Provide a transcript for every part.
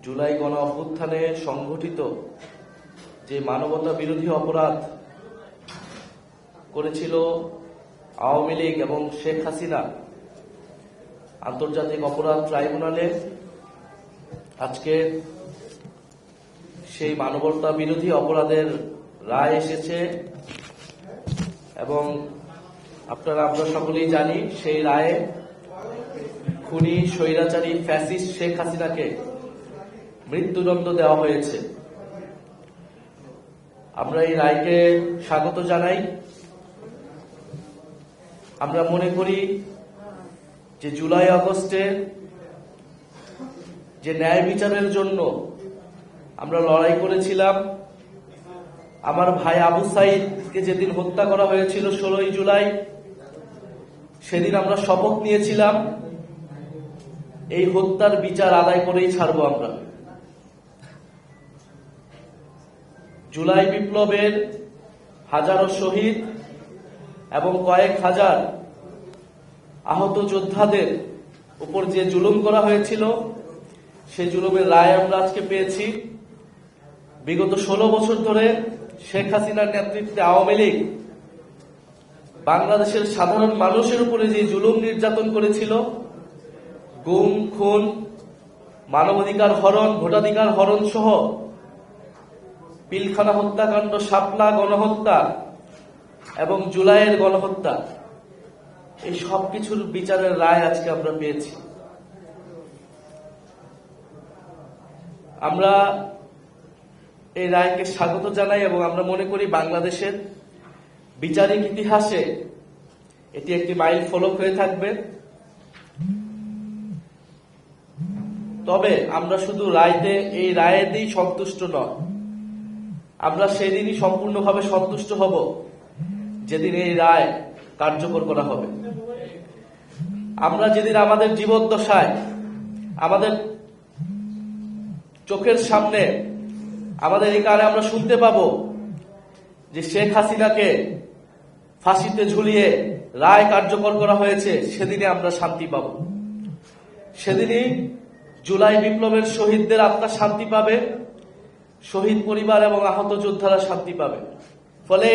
জুলাই গণ অভ্যুত্থানে সংঘটিত যে মানবতা বিরোধী অপরাধ করেছিল আওয়ামী লীগ এবং শেখ হাসিনা, আন্তর্জাতিক অপরাধ ট্রাইব্যুনালে আজকে সেই মানবতা বিরোধী অপরাধের রায় এসেছে এবং আমরা সকলেই জানি সেই রায়ে খুনি স্বৈরাচারী ফ্যাসিস্ট শেখ হাসিনাকে মৃত্যুদণ্ড দেওয়া হয়েছে। আমরা এই রায়কে স্বাগত জানাই। আমরা মনে করি যে জুলাই আগস্টে যে ন্যায় বিচারের জন্য আমরা লড়াই করেছিলাম, আমার ভাই আবু সাইদকে যেদিন হত্যা করা হয়েছিল 16ই জুলাই, সেদিন আমরা শপথ নিয়েছিলাম এই হত্যার বিচার আদায় করেই ছাড়বো আমরা। জুলাই বিপ্লবের হাজারো শহীদ এবং কয়েক হাজার আহত যোদ্ধাদের উপর যে জুলুম করা হয়েছিল, সেই জুলুমের রায় আমরা আজকে পেয়েছি। বিগত 16 বছর ধরে শেখ হাসিনার নেতৃত্বে আওয়ামী লীগ বাংলাদেশের সাধারণ মানুষের উপরে যে জুলুম নির্যাতন করেছিল, গুম, খুন, মানবাধিকার হরণ, ভোটাধিকার হরণ সহ পিলখানা হত্যাকাণ্ড, শাপলা গণহত্যা এবং জুলাইয়ের গণহত্যা, এই সবকিছুর বিচারের রায় আজকে আমরা পেয়েছি। আমরা এই রায়কে স্বাগত জানাই এবং আমরা মনে করি বাংলাদেশের বিচারিক ইতিহাসে এটি একটি মাইল ফলক হয়ে থাকবে। তবে আমরা শুধু এই রায়েতেই সন্তুষ্ট নয়, আমরা সেদিনই সম্পূর্ণভাবে সন্তুষ্ট হব যেদিন এই রায় কার্যকর করা হবে। আমরা যেদিন আমাদের জীবদ্দশায় আমাদের চোখের সামনে আমাদের এই কানে আমরা শুনতে পাবো যে শেখ হাসিনাকে ফাঁসিতে ঝুলিয়ে রায় কার্যকর করা হয়েছে, সেদিনে আমরা শান্তি পাব। সেদিনই জুলাই বিপ্লবের শহীদদের আত্মা শান্তি পাবে, শহীদ পরিবার এবং আহত যোদ্ধারা শান্তি পাবে। ফলে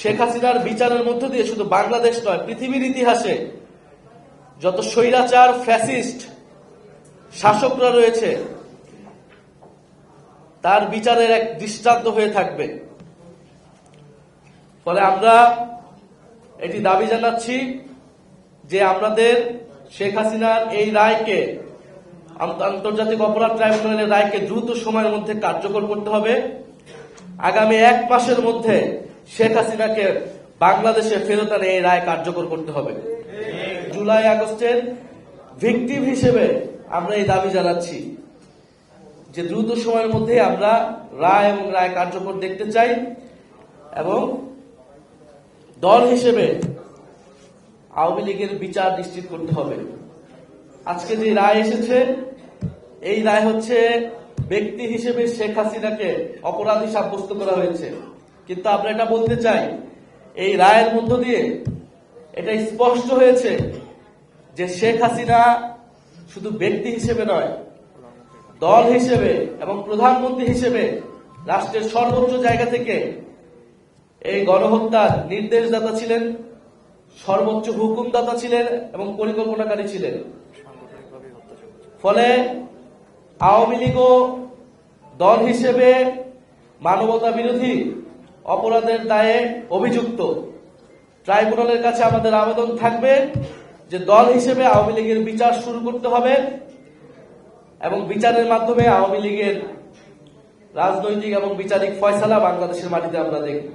শেখ হাসিনার বিচারের মধ্য দিয়ে শুধু বাংলাদেশ নয়, পৃথিবীর ইতিহাসে যত স্বৈরাচার ফ্যাসিস্ট শাসকরা রয়েছে তার বিচারের এক দৃষ্টান্ত হয়ে থাকবে। ফলে আমরা এটি দাবি জানাচ্ছি যে আমাদের শেখ হাসিনার এই রায়কে, আন্তর্জাতিক অপরাধ ট্রাইব্যুনালের রায়কে দ্রুত সময়ের মধ্যে কার্যকর করতে হবে। আগামী 1 মাসের মধ্যে শেখ হাসিনাকে বাংলাদেশে ফেরত আনে এই রায় কার্যকর করতে হবে। জুলাই আগস্টের ভিকটিম হিসেবে আমরা এই দাবি জানাচ্ছি যে দ্রুত সময়ের মধ্যে আমরা রায় এবং রায় কার্যকর দেখতে চাই এবং দল হিসেবে আওয়ামী লীগের বিচার নিশ্চিত করতে হবে। আজকে যে রায় এসেছে, এই রায় হচ্ছে ব্যক্তি হিসেবে শেখ হাসিনাকে অপরাধী সাব্যস্ত করা হয়েছে, কিন্তু আমরা এটা বলতে চাই এই রায়ের মধ্য দিয়ে এটা স্পষ্ট হয়েছে যে শেখ হাসিনা শুধু ব্যক্তি হিসেবে নয়, দল হিসেবে এবং প্রধানমন্ত্রী হিসেবে রাষ্ট্রের সর্বোচ্চ জায়গা থেকে এই গণহত্যার নির্দেশদাতা ছিলেন, সর্বোচ্চ হুকুমদাতা ছিলেন এবং পরিকল্পনাকারী ছিলেন। ফলে আওয়ামী লীগও দল হিসেবে মানবতা বিরোধী অপরাধের দায়ে অভিযুক্ত। ট্রাইব্যুনালের কাছে আমাদের আবেদন থাকবে যে দল হিসেবে আওয়ামী লীগের বিচার শুরু করতে হবে এবং বিচারের মাধ্যমে আওয়ামী লীগের রাজনৈতিক এবং বিচারিক ফয়সালা বাংলাদেশের মাটিতে আমরা দেখব।